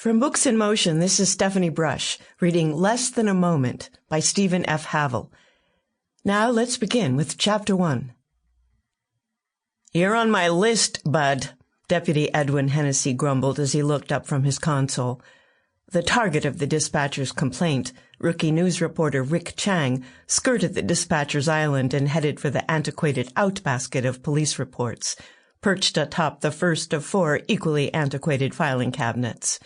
From Books in Motion, this is Stephanie Brush, reading Less Than a Moment by Stephen F. Havill. Now let's begin with Chapter 1. "You're on my list, bud," Deputy Edwin Hennessy grumbled as he looked up from his console. The target of the dispatcher's complaint, rookie news reporter Rick Chang, skirted the dispatcher's island and headed for the antiquated outbasket of police reports, perched atop the first of 4 equally antiquated filing cabinets.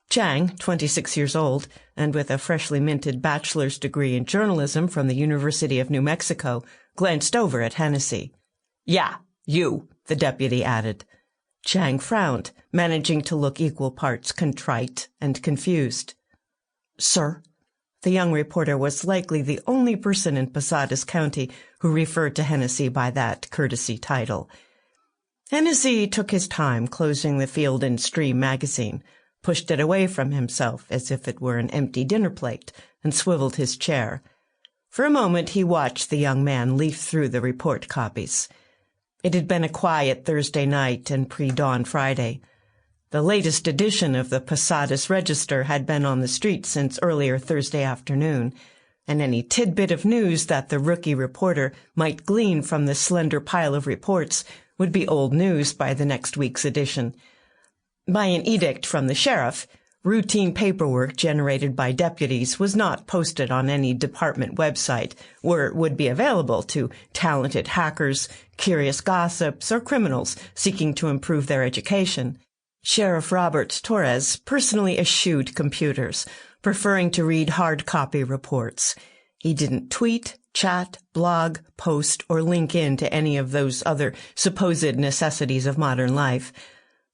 Chang, 26 years old, and with a freshly minted bachelor's degree in journalism from the University of New Mexico, glanced over at Hennessy. "Yeah, you," the deputy added. Chang frowned, managing to look equal parts contrite and confused. "Sir?" The young reporter was likely the only person in Posadas County who referred to Hennessy by that courtesy title. Hennessy took his time closing the Field and Stream magazine, pushed it away from himself as if it were an empty dinner plate, and swiveled his chair. For a moment he watched the young man leaf through the report copies. It had been a quiet Thursday night and pre-dawn Friday. The latest edition of the Posadas Register had been on the street since earlier Thursday afternoon, and any tidbit of news that the rookie reporter might glean from the slender pile of reports would be old news by the next week's edition. By an edict from the sheriff, routine paperwork generated by deputies was not posted on any department website where it would be available to talented hackers, curious gossips, or criminals seeking to improve their education. Sheriff Robert Torrez personally eschewed computers, preferring to read hard copy reports. He didn't tweet, chat, blog, post, or link in to any of those other supposed necessities of modern life.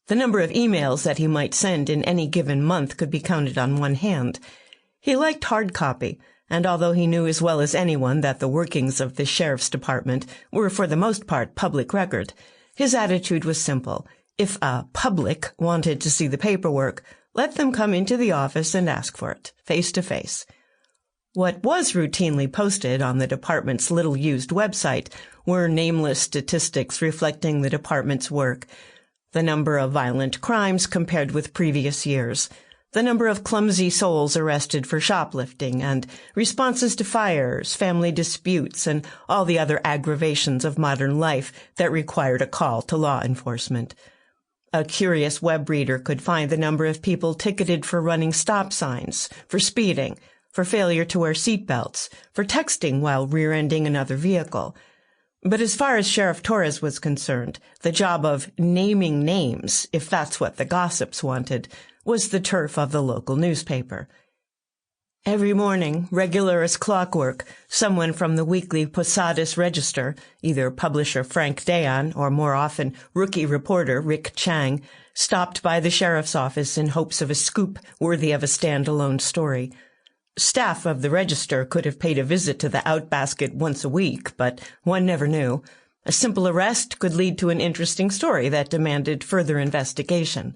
The number of emails that he might send in any given month could be counted on one hand. He liked hard copy, and although he knew as well as anyone that the workings of the sheriff's department were for the most part public record, his attitude was simple. If a public wanted to see the paperwork, let them come into the office and ask for it, face to face. What was routinely posted on the department's little-used website were nameless statistics reflecting the department's work: the number of violent crimes compared with previous years, the number of clumsy souls arrested for shoplifting, and responses to fires, family disputes, and all the other aggravations of modern life that required a call to law enforcement. A curious web reader could find the number of people ticketed for running stop signs, for speeding, for failure to wear seat belts, for texting while rear-ending another vehicle. But as far as Sheriff Torrez was concerned, the job of naming names, if that's what the gossips wanted, was the turf of the local newspaper. Every morning, regular as clockwork, someone from the weekly Posadas Register, either publisher Frank Dayan or more often rookie reporter Rick Chang, stopped by the sheriff's office in hopes of a scoop worthy of a standalone story. Staff of the Register could have paid a visit to the outbasket once a week, but one never knew. A simple arrest could lead to an interesting story that demanded further investigation.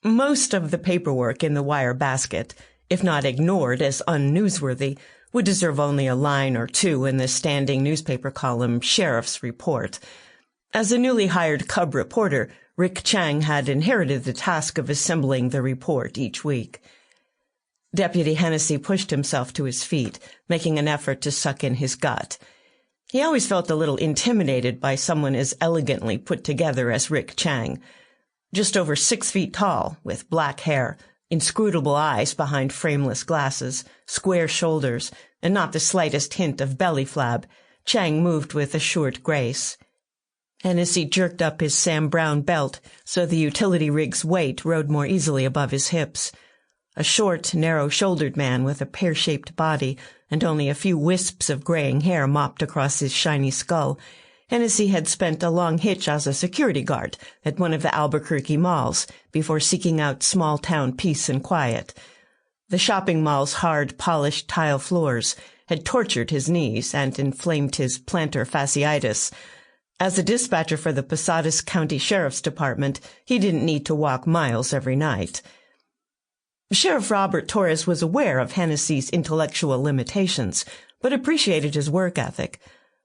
Most of the paperwork in the wire basket, if not ignored as unnewsworthy, would deserve only a line or two in the standing newspaper column Sheriff's Report. As a newly hired cub reporter, Rick Chang had inherited the task of assembling the report each week. Deputy Hennessy pushed himself to his feet, making an effort to suck in his gut. He always felt a little intimidated by someone as elegantly put together as Rick Chang. Just over 6 feet tall, with black hair, inscrutable eyes behind frameless glasses, square shoulders, and not the slightest hint of belly flab, Chang moved with assured grace. Hennessy jerked up his Sam Brown belt so the utility rig's weight rode more easily above his hips. A short, narrow-shouldered man with a pear-shaped body and only a few wisps of graying hair mopped across his shiny skull, Hennessy had spent a long hitch as a security guard at one of the Albuquerque malls before seeking out small-town peace and quiet. The shopping mall's hard, polished tile floors had tortured his knees and inflamed his plantar fasciitis. As a dispatcher for the Posadas County Sheriff's Department, he didn't need to walk miles every night. Sheriff Robert Torrez was aware of Hennessy's intellectual limitations, but appreciated his work ethic.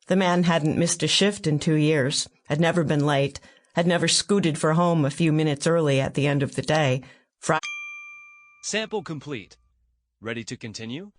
The man hadn't missed a shift in 2 years, had never been late, had never scooted for home a few minutes early at the end of the day. Sample complete. Ready to continue?